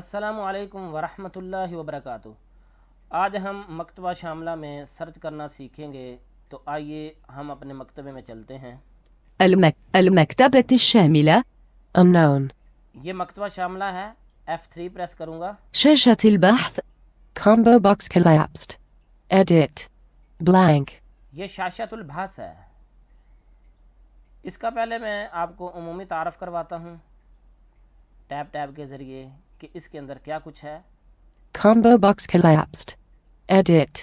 السلام علیکم ورحمۃ اللہ وبرکاتہ۔ آج ہم مکتبہ شاملہ میں سرچ کرنا سیکھیں گے، تو آئیے ہم اپنے مکتبے میں چلتے ہیں۔ المكتبة الشاملة. Unknown. یہ مکتبہ شاملہ ہے، F3 پریس کروں گا۔ شاشة البحث. Combo box collapsed. Edit. Blank. یہ شاشۃ البحث ہے۔ اس کا پہلے میں آپ کو عمومی تعارف کرواتا ہوں ٹیب کے ذریعے کہ اس کے اندر کیا کچھ ہے۔ Combo box collapsed. Edit.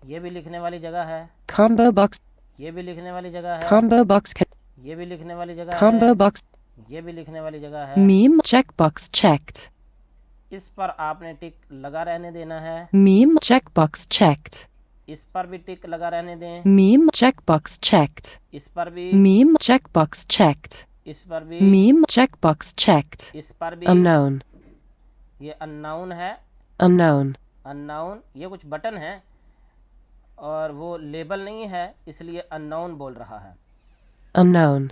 یہ بھی لکھنے والی جگہ ہے، Combo box. یہ بھی لکھنے والی جگہ ہے، Combo box. یہ بھی لکھنے والی جگہ Combo ہے، box. یہ بھی لکھنے والی جگہ ہے۔ ميم Checkbox checked. اس پر آپ نے ٹک لگا رہنے دینا ہے، ميم Checkbox checked. اس پر بھی ٹک لگا رہنے دیں، ميم Checkbox checked. اس پر بھی، ميم Checkbox checked. اس پر بھی، ميم Checkbox checked. اس پر بھی۔ Unknown. یہ انناؤن ہے، Unknown. انناؤن یہ کچھ بٹن ہیں اور وہ لیبل نہیں ہے، اس لیے انناؤن بول رہا ہے۔ Unknown.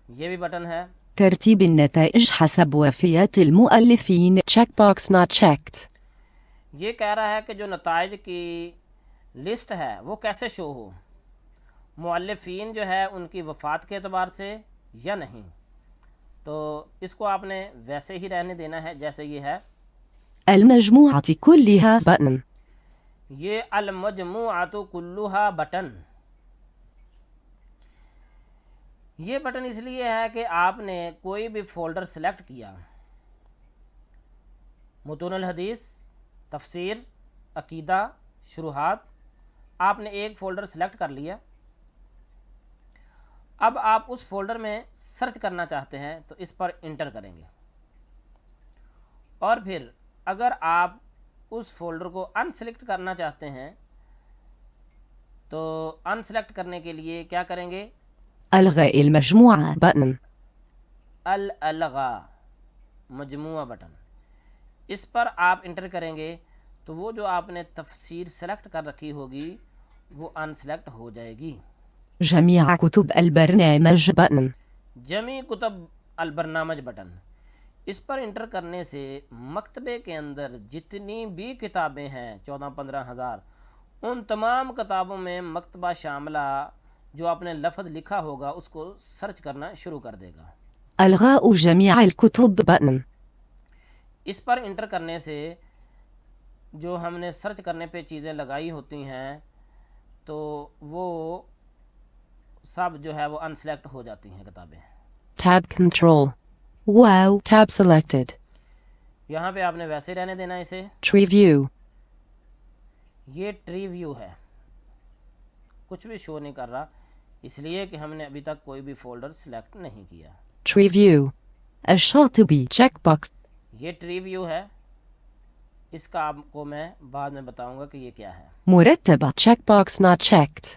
یہ بھی بٹن ہے، ترتيب النتائج حسب وفيات المؤلفين. Checkbox not checked. یہ کہہ رہا ہے کہ جو نتائج کی لسٹ ہے وہ کیسے شو ہو، مؤلفین جو ہے ان کی وفات کے اعتبار سے یا نہیں۔ تو اس کو آپ نے ویسے ہی رہنے دینا ہے جیسے یہ ہے۔ المجموعة كلها. Button. یہ المجموعات کلھا بٹن، یہ بٹن اس لیے ہے کہ آپ نے کوئی بھی فولڈر سلیکٹ کیا، متون الحدیث، تفسیر، عقیدہ، شروحات، آپ نے ایک فولڈر سلیکٹ کر لیا، اب آپ اس فولڈر میں سرچ کرنا چاہتے ہیں تو اس پر انٹر کریں گے، اور پھر اگر آپ اس فولڈر کو ان سلیکٹ کرنا چاہتے ہیں تو ان سلیکٹ کرنے کے لیے کیا کریں گے؟ ألغاء المجموعة. Button. الغا مجموعہ بٹن، اس پر آپ انٹر کریں گے تو وہ جو آپ نے تفسیر سلیکٹ کر رکھی ہوگی وہ ان سلیکٹ ہو جائے گی۔ جميع كتب البرنامج. Button. جمی کتب البرنامج بٹن، اس پر انٹر کرنے سے مکتبے کے اندر جتنی بھی کتابیں ہیں 14-15 ہزار، ان تمام کتابوں میں مکتبہ شاملہ جو آپ نے لفظ لکھا ہوگا اس کو سرچ کرنا شروع کر دے گا۔ ألغاء جميع الكتب. Button. اس پر انٹر کرنے سے جو ہم نے سرچ کرنے پہ چیزیں لگائی ہوتی ہیں تو وہ سب جو ہے وہ ان سلیکٹ ہو جاتی ہیں کتابیں۔ Tab control. واو. Tab selected. یہاں پہ آپ نے ویسے ہی رہنے دینا اسے۔ Tree view. یہ ٹری ویو ہے، کچھ بھی شو نہیں کر رہا، اس لیے کہ ہم نے ابھی تک کوئی بھی فولڈر سلیکٹ نہیں کیا۔ Tree view. الشاطبي. Checkbox. یہ ٹری ویو ہے، اس کا آپ کو میں بعد میں بتاؤں گا کہ یہ کیا ہے۔ مرتبة. Checkbox not checked.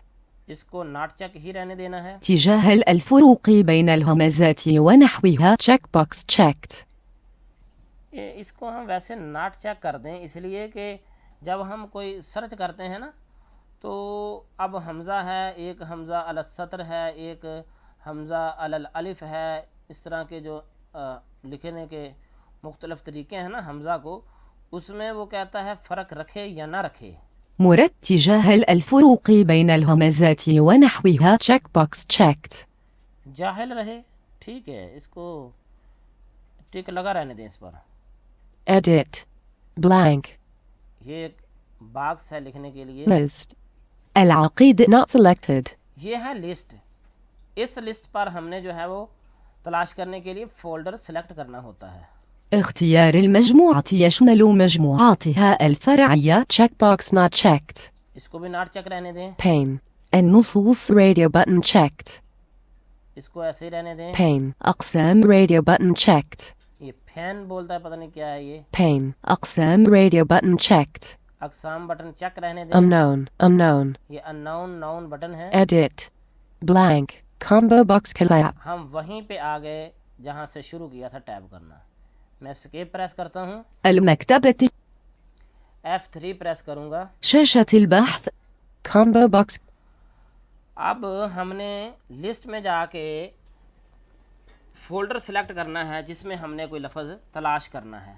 اس کو ناٹ چیک ہی رہنے دینا ہے۔ اتجاه الفروق بين الهمزات ونحوها. Checkbox checked. اس کو ہم ویسے ناٹ چیک کر دیں، اس لیے کہ جب ہم کوئی سرچ کرتے ہیں نا تو اب حمزہ ہے، ایک حمزہ علی السطر ہے، ایک حمزہ علی الالف ہے، اس طرح کے جو لکھنے کے مختلف طریقے ہیں نا حمزہ کو، اس میں وہ کہتا ہے فرق رکھے یا نہ رکھے۔ اتجاه الفروق بين الهمزات ونحوها. Checkbox checked. جاہل رہے، ٹھیک ہے، اس کو ٹک لگا رہنے دیں اس پر۔ Edit. Blank. یہ ایک باکس ہے لکھنے کے لیے، List. العقيد. Not selected. یہ ہے لسٹ، اس لسٹ پر ہم نے جو ہے وہ تلاش کرنے کے لیے فولڈر سلیکٹ کرنا ہوتا ہے۔ اختيار المجموعة يشمل مجموعاتها الفرعية. Checkbox not checked. اس کو بھی ناٹ چیک رہنے دیں، Pane. النصوص. Radio button checked. اس کو ایسے ہی رہنے دیں۔ Pane. أقسام. Radio button checked. یہ فین بولتا ہے، پتہ نہیں کیا ہے یہ۔ Pane. أقسام. Radio button checked. اقسام بٹن چیک رہنے دیں۔ Unknown. Unknown. یہ انناؤن ناؤن بٹن ہے۔ Edit. Blank. Combo box collapse. ہم وہیں پہ آ گئے جہاں سے شروع کیا تھا ٹیب کرنا۔ میں اسکیپ پریس کرتا ہوں، المكتبة. F3 پریس کروں گا۔ شاشة البحث. Combo box. اب ہم نے لسٹ میں جا کے فولڈر سلیکٹ کرنا ہے جس میں ہم نے کوئی لفظ تلاش کرنا ہے۔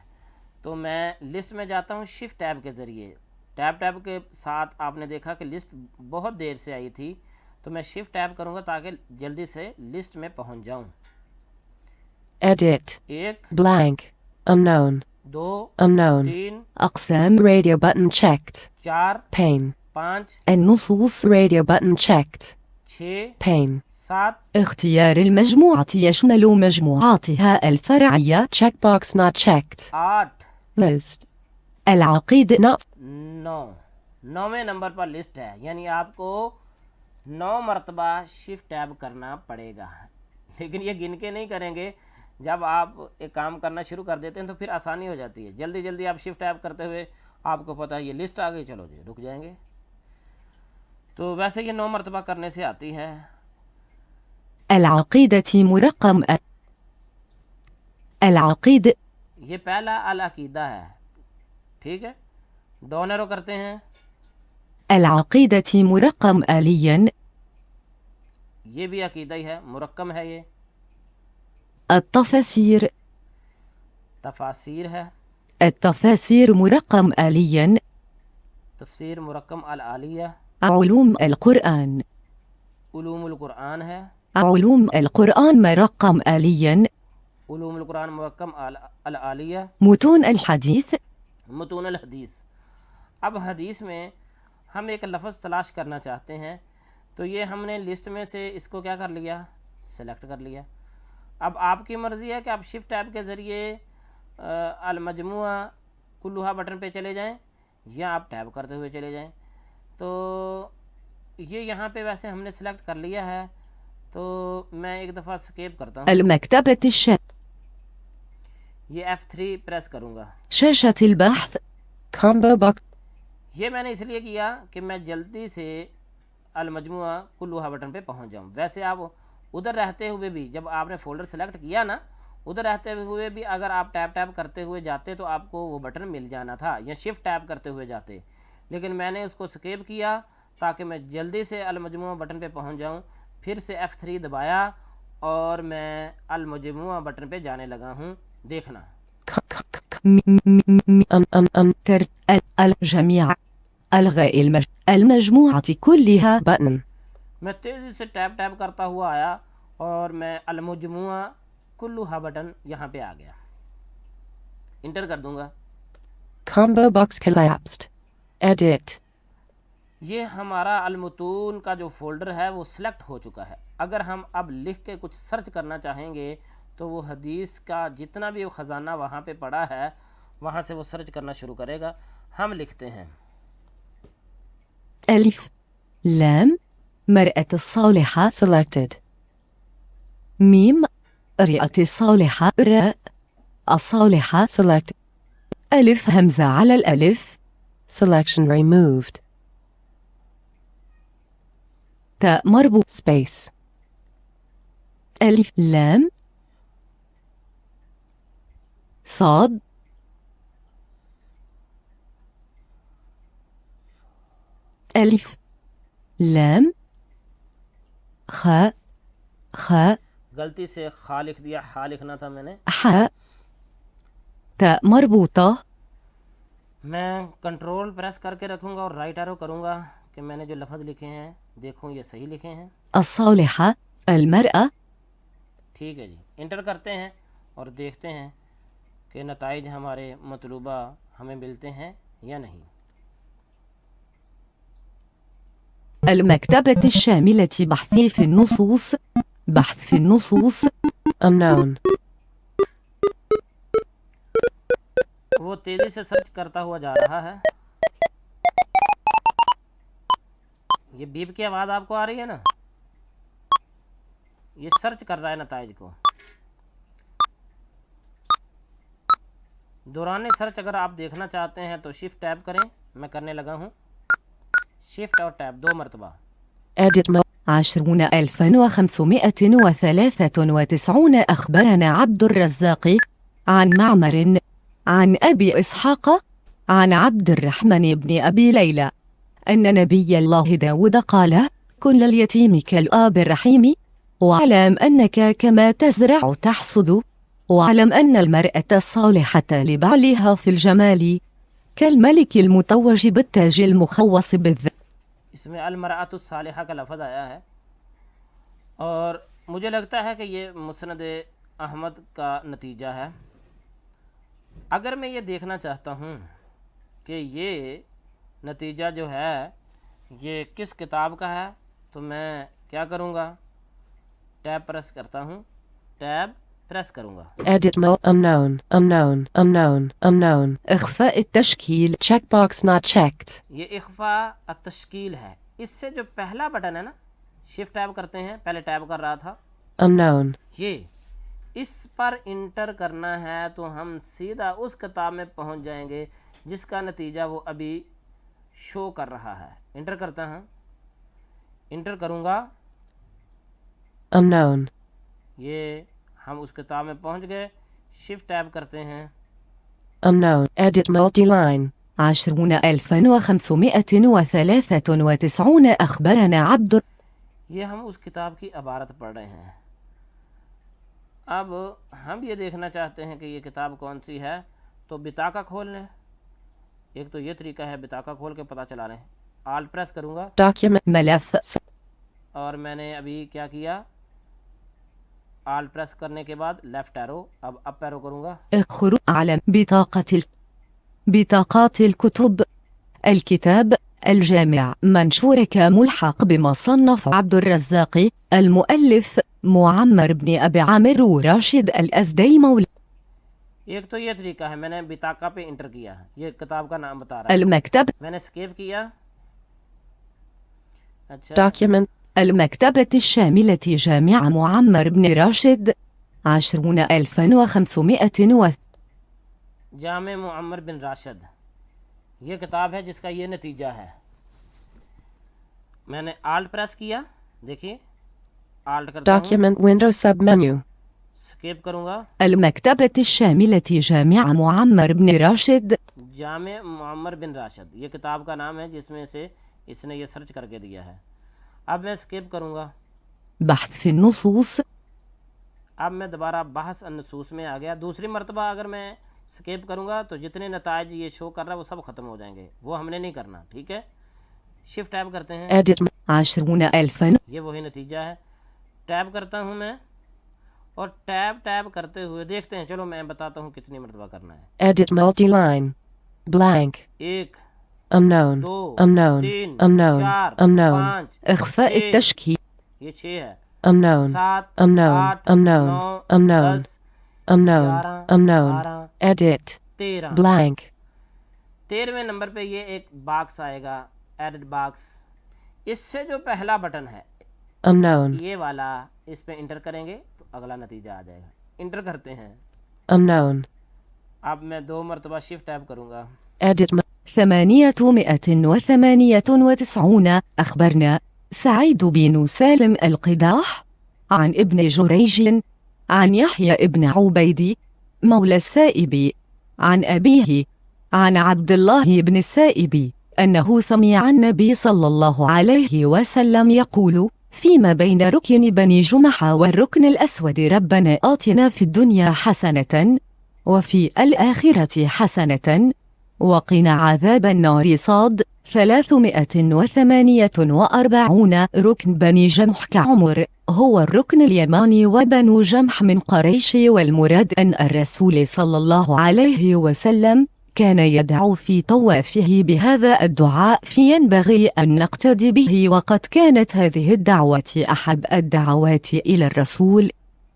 تو میں لسٹ میں جاتا ہوں شفٹ ٹیب کے ذریعے. ٹیب کے ساتھ آپ نے دیکھا کہ لسٹ بہت دیر سے آئی تھی, تو میں شفٹ ٹیب کروں گا تاکہ جلدی سے لسٹ میں پہنچ جاؤں. Edit. 1 Blank. Unknown. 2 Unknown. 3 أقسام Radio button checked. 4 Pane. 5 النصوص Radio button checked. 6 Pane. 7 اختيار المجموعة يشمل مجموعاتها الفرعية Checkbox not checked. 8 List. العقيدة Not. 9. 9ویں نمبر پر لسٹ ہے, یعنی آپ کو 9 مرتبہ شفٹ ٹیب کرنا پڑے گا. لیکن یہ گن کے نہیں کریں گے. جب آپ ایک کام کرنا شروع کر دیتے ہیں تو پھر آسانی ہو جاتی ہے. جلدی جلدی آپ شفٹ ٹیب کرتے ہوئے آپ کو پتہ ہے یہ لسٹ آ گئی, چلو جی رک جائیں گے. تو ویسے یہ 9 مرتبہ کرنے سے آتی ہے. العقيدة مرقم العقيدة یہ پہلا العقیدہ ہے, ٹھیک ہے. ڈونرو کرتے ہیں. العقيدة مرقم آليا یہ بھی عقیدہ ہی ہے, مرکم ہے. یہ التفاسير تفاسیر ہے. التفاسير مرقم آليا تفسیر مرکم العالیہ. علوم القرآن علوم القرآن ہے. علوم القرآن مرقم آليا علوم القرآن مرکم العالیہ. متون الحديث متون الحدیث. اب حدیث میں ہم ایک لفظ تلاش کرنا چاہتے ہیں, تو یہ ہم نے لسٹ میں سے اس کو کیا کر لیا, سلیکٹ کر لیا. اب آپ کی مرضی ہے کہ آپ شفٹ ٹیب کے ذریعے المجموعہ کلھا بٹن پہ چلے جائیں یا آپ ٹیب کرتے ہوئے چلے جائیں. تو یہ یہاں پہ ویسے ہم نے سلیکٹ کر لیا ہے, تو میں ایک دفعہ اسکیپ کرتا ہوں. المكتبة یہ F3 پریس کروں گا. شاشة البحث Combo box. یہ میں نے اس لیے کیا کہ میں جلدی سے المجموعہ کلھا بٹن پہ پہنچ جاؤں. ویسے آپ ادھر رہتے ہوئے بھی جب آپ نے فولڈر سلیکٹ کیا نا, ادھر رہتے ہوئے بھی اگر آپ ٹیب کرتے ہوئے جاتے تو آپ کو وہ بٹن مل جانا تھا, یا شفٹ ٹیب کرتے ہوئے جاتے. لیکن میں نے اس کو اسکیپ کیا تاکہ میں جلدی سے المجموعہ بٹن پہ پہنچ جاؤں. پھر سے F3 دبایا اور میں المجموعہ بٹن پہ جانے لگا ہوں. دیکھنا الجميع الغاء المجموعة كلها Button. میں تیزی سے ٹیب کرتا ہوا آیا اور میں المجموعہ کلھا بٹن یہاں پہ آ گیا. انٹر کر دوں گا. Combo box collapsed. Edit. یہ ہمارا المتون کا جو فولڈر ہے وہ سلیکٹ ہو چکا ہے. اگر ہم اب لکھ کے کچھ سرچ کرنا چاہیں گے تو وہ حدیث کا جتنا بھی خزانہ وہاں پہ پڑا ہے وہاں سے وہ سرچ کرنا شروع کرے گا. ہم لکھتے ہیں ألف لام مرأة الصالحة Selected. ميم رئة الصالحة راء الصالحة Select. ألف همزة على الألف Selection removed. تاء مربوط Space. ألف لام صاد ألف لام خاء خاء غلطی سے خا لکھ دیا, خا لکھنا تھا میں نے. حاء تاء مربوطة میں کنٹرول پریس کر کے رکھوں گا اور رائٹ ایرو کروں گا کہ میں نے جو لفظ لکھے ہیں دیکھوں یہ صحیح لکھے ہیں. الصالحة المرأة ٹھیک ہے جی. انٹر کرتے ہیں اور دیکھتے ہیں کہ نتائج ہمارے مطلوبہ ہمیں ملتے ہیں یا نہیں. المكتبة الشاملة بحث في النصوص بحث في النصوص Unknown. وہ تیزی سے سرچ کرتا ہوا جا رہا ہے. یہ بیپ کی آواز آپ کو آ رہی ہے نا, یہ سرچ کر رہا ہے نتائج کو. دوران سرچ اگر آپ دیکھنا چاہتے ہیں تو شفٹ ٹیب کریں. میں کرنے لگا ہوں شفٹ اور ٹیب 2 مرتبہ. Edit mode. 20,593 أخبرنا عبد الرزاق عن معمر عن أبي إسحاق عن عبد الرحمن بن أبي ليلى أن نبي الله داود قال كن لليتيم كالآب الرحيم واعلم أنك كما تزرع تحصد واعلم أن المرأة الصالحة لبعلها في الجمال كالملك المتوج بالتاج المخوص بالذات. اس میں المرأۃ الصالحہ کا لفظ آیا ہے، اور مجھے لگتا ہے کہ یہ مسند احمد کا نتیجہ ہے۔ اگر میں یہ دیکھنا چاہتا ہوں کہ یہ نتیجہ جو ہے یہ کس کتاب کا ہے، تو میں کیا کروں گا، ٹیب پریس کرتا ہوں، ٹیب پریس کروں گا۔ Edit mode. Unknown. إخفاء التشكيل. Checkbox not checked. یہ اخفاء التشکیل ہے۔ اس سے جو پہلا بٹن ہے نا، شفٹ ٹیب کرتے ہیں، پہلے ٹیب کر رہا تھا، Unknown. یہ اس پر انٹر کرنا ہے تو ہم سیدھا اس کتاب میں پہنچ جائیں گے جس کا نتیجہ وہ ابھی شو کر رہا ہے۔ انٹر کرتا ہوں، انٹر کروں گا، Unknown. یہ ہم اس کتاب میں پہنچ گئے، شفٹ ٹیب کرتے ہیں، Unknown. Edit multi-line. 20593 أخبرنا عبد. یہ ہم اس کتاب کی عبارت پڑھ رہے ہیں۔ اب ہم یہ دیکھنا چاہتے ہیں کہ یہ کتاب کون سی ہے، تو بطاقہ کھول لیں۔ ایک تو یہ طریقہ ہے، بطاقہ کھول کے پتہ چلا لیں۔ آلٹ پریس کروں گا، Document. ملف. اور میں نے ابھی کیا کیا، آلٹ پریس کرنے کے بعد لیفٹ ایرو، اب اپ ایرو کروں گا۔ خروج على بطاقات الكتب. الكتاب الجامع منشور كملحق بمصنف عبد الرزاق. المؤلف معمر بن أبي عامر وراشد الأزدي مولى. ایک تو یہ طریقہ ہے، میں نے بطاقہ پہ انٹر کیا، یہ کتاب کا نام بتا رہا ہے، المكتب. میں نے اسکیپ کیا۔ اچھا، Document. المكتبة الشاملة جامع معمر بن راشد. 20500 جامع معمر بن راشد، یہ کتاب ہے جس کا یہ نتیجہ ہے۔ میں نے آلٹ پریس کیا، دیکھیے آلٹ کرتا ہوں، Document window submenu. اسکیپ کروں گا، المكتبة الشاملة جامع معمر بن راشد. جامع معمر بن راشد، یہ کتاب کا نام ہے جس میں سے اس نے یہ سرچ کر کے دیا ہے۔ اب میں اسکیپ کروں گا، بحث في النصوص. اب میں دوبارہ بحث النصوص میں آ گیا۔ دوسری مرتبہ اگر میں اسکیپ کروں گا تو جتنے نتائج یہ شو کر رہا ہے وہ سب ختم ہو جائیں گے، وہ ہم نے نہیں کرنا، ٹھیک ہے۔ شفٹ ٹیب کرتے ہیں، Edit. 20000 یہ وہی نتیجہ ہے۔ ٹیب کرتا ہوں میں، اور ٹیب کرتے ہوئے دیکھتے ہیں، چلو میں بتاتا ہوں کتنی مرتبہ کرنا ہے۔ Edit multi-line. Blank. 1 Unknown. 2 Unknown. 3 Unknown. 4 Unknown. 5 إخفاء التشكيل. یہ 6 ہے، Unknown. 7 Unknown. 8 Unknown. 9 Unknown. 10 Unknown. 11 Unknown. 12 Edit. 13۔ Blank. 13ویں number پہ یہ ایک باکس آئے گا، ایڈٹ باکس، اس سے جو پہلا بٹن ہے Unknown. یہ والا، اس پہ انٹر کریں گے تو اگلا نتیجہ آ جائے گا۔ انٹر کرتے ہیں، Unknown. اب میں 2 مرتبہ شفٹ ٹیب کروں گا، Edit. 898 أخبرنا سعيد بن سالم القداح عن ابن جريج عن يحيى ابن عبيد مولى السائب عن أبيه عن عبد الله بن السائب أنه سمع النبي صلى الله عليه وسلم يقول فيما بين ركن بني جمحة والركن الأسود: ربنا آتنا في الدنيا حسنة وفي الآخرة حسنة وقنا عذاب النار. صاد 348. ركن بني جمح كعمر هو الركن اليماني، وبنو جمح من قريش، والمراد أن الرسول صلى الله عليه وسلم كان يدعو في طوافه بهذا الدعاء، فينبغي أن نقتدي به، وقد كانت هذه الدعوة أحب الدعوات إلى الرسول،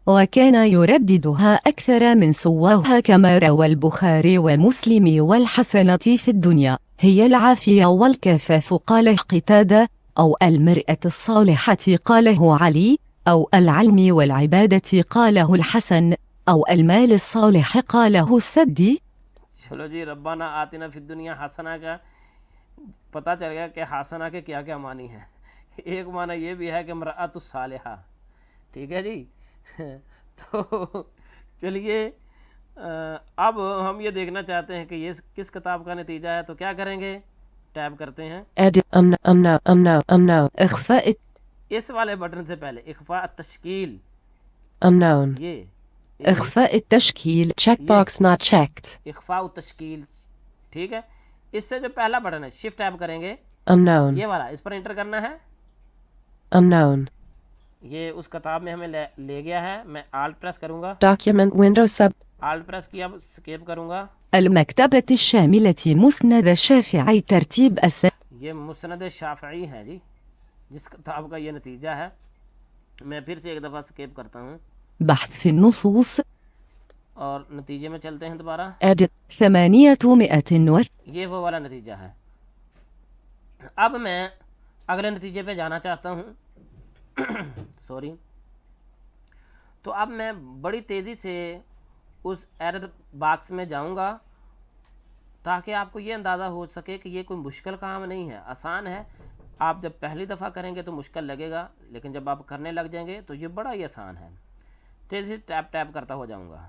وكان يرددها أكثر من سواها، كما روى البخاري ومسلم. والحسنة في الدنيا هي العافية والكفاف، قاله قتادة، أو المرأة الصالحة قاله علي، أو العلم والعبادة قاله الحسن، أو المال الصالح قاله السدي. چلو جی، ربنا آتنا فی الدنیا حسنہ کا پتہ چل گیا کہ حسنہ کے کیا کیا معنی ہیں۔ ایک معنی یہ بھی ہے کہ امرأۃ الصالحہ، ٹھیک ہے جی۔ تو چلیے اب ہم یہ دیکھنا چاہتے ہیں کہ یہ کس کتاب کا نتیجہ ہے، تو کیا کریں گے، ٹیب کرتے ہیں، Edit. Unknown. إخفاء اس والے بٹن سے پہلے اخفاء التشکیل، Unknown. یہ إخفاء التشكيل Checkbox not checked. اخفاء تشکیل. ٹھیک ہے. اس سے جو پہلا بٹن ہے شفٹ ٹیپ کریں گے Unknown. یہ والا, اس پر انٹر کرنا ہے. Unknown. یہ اس کتاب میں ہمیں لے گیا ہے. میں آلٹ پریس کروں گا. Document window sub. Alt press کیا, اب اسکیپ کروں گا. المكتبة الشاملة مسند الشافعي ترتيب یہ مسند شافعی ہے جی, جس کتاب کا یہ نتیجہ ہے. میں پھر سے ایک دفعہ اسکیپ کرتا ہوں بحث في النصوص اور نتیجے میں چلتے ہیں دوبارہ. Edit. 800 یہ وہ والا نتیجہ ہے. اب میں اگلے نتیجے پہ جانا چاہتا ہوں. سوری. تو اب میں بڑی تیزی سے اس ایرر باکس میں جاؤں گا تاکہ آپ کو یہ اندازہ ہو سکے کہ یہ کوئی مشکل کام نہیں ہے, آسان ہے. آپ جب پہلی دفعہ کریں گے تو مشکل لگے گا, لیکن جب آپ کرنے لگ جائیں گے تو یہ بڑا ہی آسان ہے. تیزی سے ٹیپ ٹیپ کرتا ہو جاؤں گا.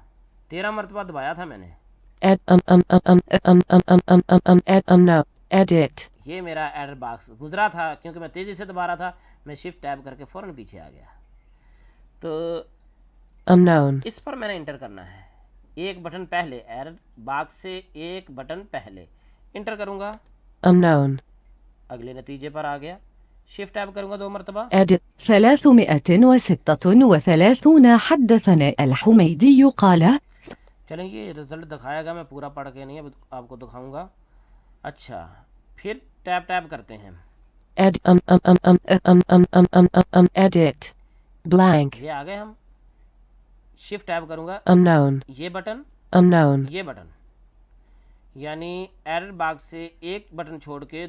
13 مرتبہ دبایا تھا میں نے. Unknown. Edit. یہ میرا ایرر باکس گزرا تھا کیونکہ میں تیزی سے دبا رہا تھا. میں شفٹ ٹیپ کر کے فوراً پیچھے آ گیا. تو Unknown. اس پر میں نے انٹر کرنا ہے. ایک بٹن پہلے, ایرر باکس سے ایک بٹن پہلے انٹر کروں گا. Unknown. اگلے نتیجے پر آ گیا. شفٹ ٹیپ کروں گا 2 مرتبہ. Edit. 336 حدثنا الحميدي قال چلیں یہ رزلٹ دکھائے گا, میں پورا پڑھ کے نہیں اب آپ کو دکھاؤں گا. اچھا پھر ٹیپ ٹیپ کرتے ہیں. Edit. Blank. یہ آگئے ہم. شفٹ ٹیپ کروں گا. Unknown. یہ بٹن, Unknown. یہ بٹن, یعنی ایرر باکس سے ایک بٹن چھوڑ کے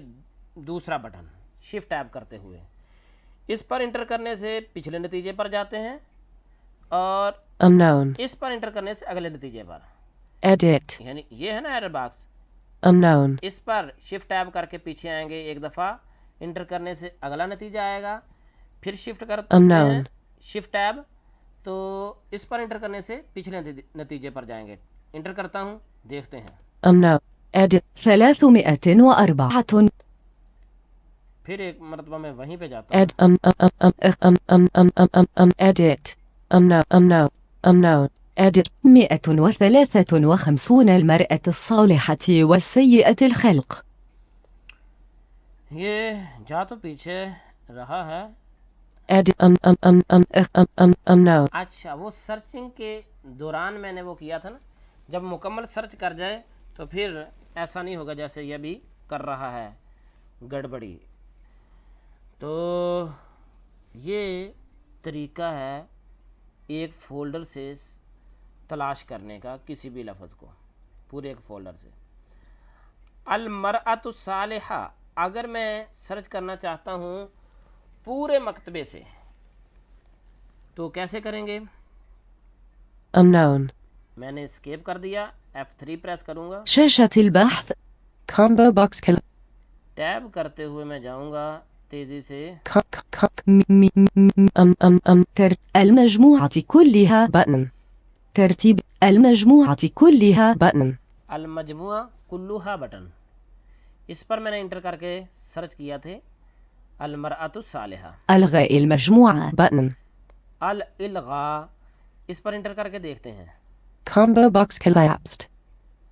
دوسرا بٹن شفٹ ٹیپ کرتے ہوئے اس پر انٹر کرنے سے پچھلے نتیجے پر جاتے ہیں اور Unknown. اس پر انٹر کرنے سے اگلے نتیجے پر. Edit. یعنی یہ ہے نا ایرر باکس, Unknown. اس پر شفٹ ٹیپ کر کے پیچھے آئیں گے ایک دفعہ, انٹر کرنے سے اگلا نتیجہ آئے گا. پھر شفٹ کرتے ہیں شفٹ ٹیب, تو اس پر انٹر کرنے سے پچھلے نتیجے پر جائیں گے. انٹر کرتا ہوں, دیکھتے ہیں. Unknown. Edit. 304 پھر ایک مرتبہ میں وہیں پہ جاتا Ed. ہوں. Edit. Unknown. Unknown. Edit. 153 المرأة الصالحة والسيئة الخلق. یہ جا تو پیچھے رہا ہے. Edit. Unknown. اچھا وہ سرچنگ کے دوران میں نے وہ کیا تھا نا, جب مکمل سرچ کر جائے تو پھر ایسا نہیں ہوگا جیسے یہ بھی کر رہا ہے گڑبڑی. تو یہ طریقہ ہے ایک فولڈر سے تلاش کرنے کا کسی بھی لفظ کو, پورے ایک فولڈر سے. المرأۃ الصالحہ اگر میں سرچ کرنا چاہتا ہوں پورے مکتبے سے تو کیسے کریں گے؟ Unknown. میں نے اسکیپ کر دیا, F3 پریس کروں گا. شاشة البحث Combo box. ٹیب کرتے ہوئے میں جاؤں گا تیزی سے. المجموعة كلها Button. ترتيب المجموعة كلها Button. المجموعہ کلوہا بٹن, اس پر میں نے انٹر کر کے سرچ کیا تھے المرأۃ الصالحہ. الغاء المجموعة Button. الالغاء, اس پر انٹر کر کے دیکھتے ہیں. Combo box collapsed.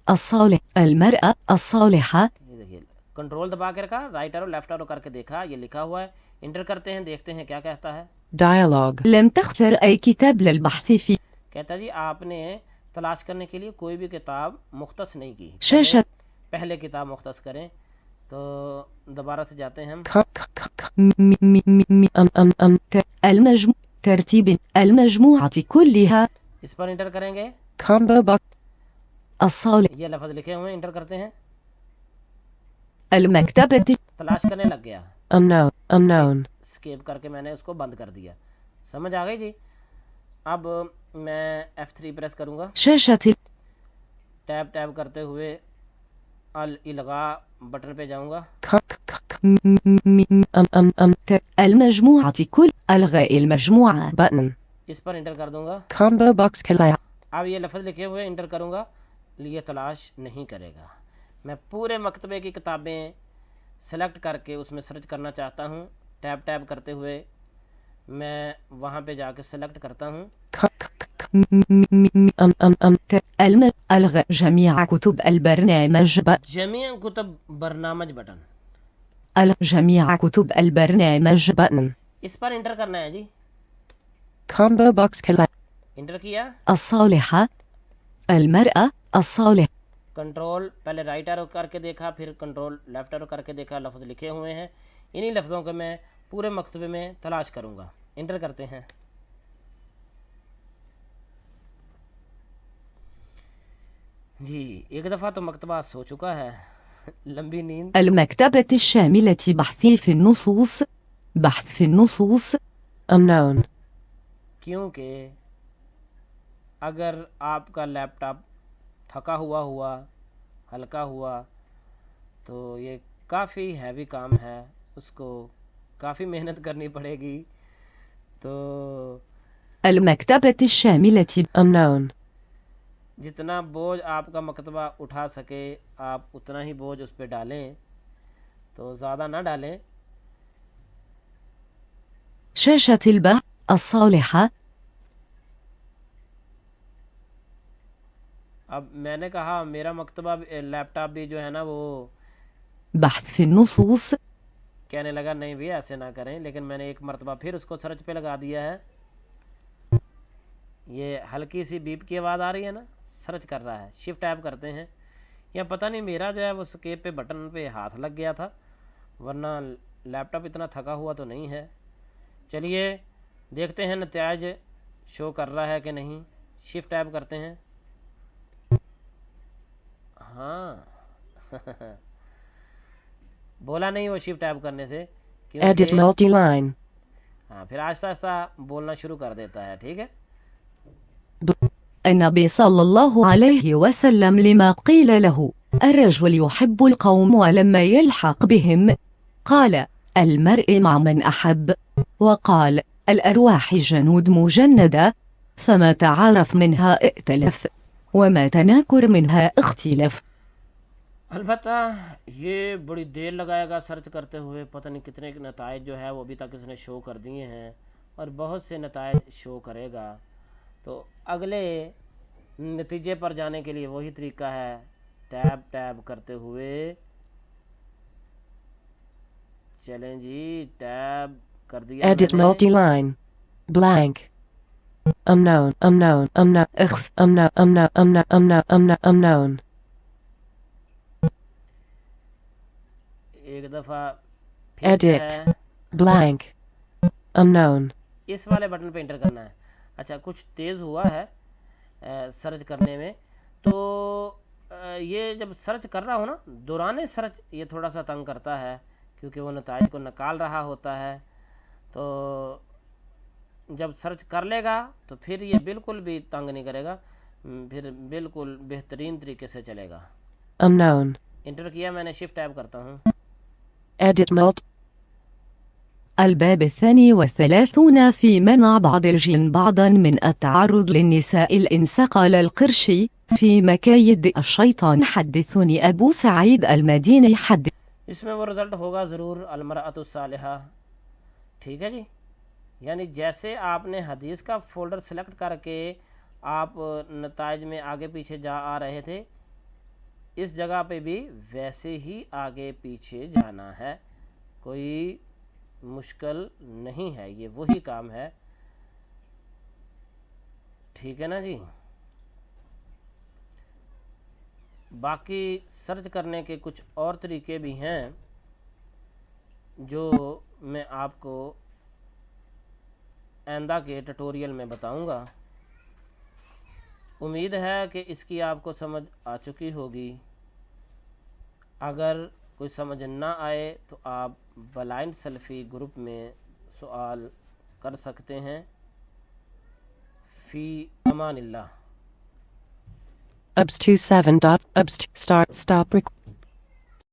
الصالح المرأة الصالحة. یہ دیکھیے کنٹرول دبا کے رکھا, رائٹ ایرو لیفٹ ایرو کر کے دیکھا, یہ لکھا ہوا ہے. انٹر کرتے ہیں, دیکھتے ہیں کیا کہتا ہے. Dialogue. لم تختر أي كتاب للبحث فيه. کہتا جی آپ نے تلاش کرنے کے لیے کوئی بھی کتاب مختص نہیں کی. شاشة پہلے کتاب مختص کریں. تو دوبارہ سے جاتے ہیں ہم. ترتيب المجموعة كلها. اس پر انٹر کریں گے. Combo box. الصالح یہ لفظ لکھے ہوئے ہیں, انٹر کرتے ہیں. المكتبة تلاش کرنے لگ گیا. Unknown. Unknown. اسکیپ کر کے میں نے اس کو بند کر دیا. سمجھ آ گئی جی. اب میں F3 پریس کروں گا. شاشة ٹیب ٹیب کرتے ہوئے الالغاء بٹن پہ جاؤں گا. المجموعة كل الغاء المجموعة. Button. اس پر انٹر کر دوں گا. Combo box collapsed. اب یہ لفظ لکھے ہوئے انٹر کروں گا, یہ تلاش نہیں کرے گا. میں پورے مکتبے کی کتابیں سلیکٹ کر کے اس میں سرچ کرنا چاہتا ہوں. ٹیب ٹیب کرتے ہوئے میں وہاں پہ جا کے سلیکٹ کرتا ہوں. ألغى جميع كتب البرنامج جميع كتب برنامج بٹن. ألغى جميع كتب البرنامج button. اس پر انٹر کرنا ہے جی. Combo box collapse. انٹر کیا. الصالحة المرأة الصالحة کنٹرول پہلے رائٹ ایرو کر کے دیکھا, پھر کنٹرول لیفٹ ایرو کر کے دیکھا, لفظ لکھے ہوئے ہیں. انہی لفظوں کو میں پورے مکتبے میں تلاش کروں گا. انٹر کرتے ہیں. جی ایک دفعہ تو مکتبہ سو چکا ہے. لمبی نیند. المكتبة الشاملة بحث في النصوص Unknown. کیونکہ اگر آپ کا لیپ ٹاپ تھکا ہوا ہلکا ہوا تو یہ کافی ہیوی کام ہے, اس کو کافی محنت کرنی پڑے گی. تو المكتبة الشاملة Unknown. جتنا بوجھ آپ کا مکتبہ اٹھا سکے آپ اتنا ہی بوجھ اس پہ ڈالیں, تو زیادہ نہ ڈالیں. شاشة البحث الصالحة اب میں نے کہا میرا مکتبہ لیپ ٹاپ بھی جو ہے نا وہ بحث في النصوص کہنے لگا نہیں بھی ایسے نہ کریں, لیکن میں نے ایک مرتبہ پھر اس کو سرچ پہ لگا دیا ہے. یہ ہلکی سی بیپ کی آواز آ رہی ہے نا, سرچ کر رہا ہے. شفٹ ٹیب کرتے ہیں, یا پتہ نہیں میرا جو ہے وہ اسکیپ پہ بٹن پہ ہاتھ لگ گیا تھا, ورنہ لیپ ٹاپ اتنا تھکا ہوا تو نہیں ہے. چلیے دیکھتے ہیں نتائج شو کر رہا ہے کہ نہیں. شفٹ ٹیب کرتے ہیں. ہاں بولا نہیں وہ شفٹ ٹیب کرنے سے, Edit کیونکہ multi-line. ہاں پھر آہستہ آہستہ بولنا شروع کر دیتا ہے. ٹھیک ہے. النبي صلى الله عليه وسلم لما قيل له الرجل يحب القوم ولما يلحق بهم قال المرء مع من أحب وقال الأرواح جنود مجندة فما تعارف منها ائتلف وما تناكر منها اختلف. البتہ یہ بڑی دیر لگائے گا سرچ کرتے ہوئے, پتہ نہیں کتنے نتائج جو ہے وہ ابھی تک اس نے شو کر دیے ہیں, اور بہت سے نتائج شو کرے گا. تو اگلے نتیجے پر جانے کے لیے وہی طریقہ ہے, ٹیب کرتے ہوئے چلیں جی. ٹیب کر دیا Edit میں نے. multi-line. Blank. Unknown. اخف Unknown. ایک دفعہ پھر Edit. ہے Blank. Unknown. اس والے بٹن پہ انٹر کرنا ہے. اچھا کچھ تیز ہوا ہے سرچ کرنے میں, تو یہ جب سرچ کر رہا ہو نا دوران سرچ یہ تھوڑا سا تنگ کرتا ہے, کیونکہ وہ نتائج کو نکال رہا ہوتا ہے. تو جب سرچ کر لے گا تو پھر یہ بالکل بھی تنگ نہیں کرے گا, پھر بالکل بہترین طریقے سے چلے گا. Unknown. انٹر کیا میں نے. شفٹ ٹیب کرتا ہوں. Edit الباب 32 في منع بعض الجن بعضا من التعرض للنساء الانسقال القرشي في مكايد الشيطان. حدثني أبو سعيد المديني اس میں وہ رزلٹ ہوگا ضرور المرأۃ الصالحہ. ٹھیک ہے جی. یعنی جیسے آپ نے حدیث کا فولڈر سلیکٹ کر کے آپ نتائج میں آگے پیچھے جا آ رہے تھے, اس جگہ پہ بھی ویسے ہی آگے پیچھے جانا ہے, کوئی مشکل نہیں ہے, یہ وہی کام ہے. ٹھیک ہے نا جی. باقی سرچ کرنے کے کچھ اور طریقے بھی ہیں جو میں آپ کو آئندہ کے ٹیوٹوریل میں بتاؤں گا. امید ہے کہ اس کی آپ کو سمجھ آ چکی ہوگی. اگر کوئی سمجھ نہ آئے تو آپ بلائنڈ سلفی گروپ میں سوال کر سکتے ہیں. فی Aman Ullah. Ubs 27. Ubs start stop rec.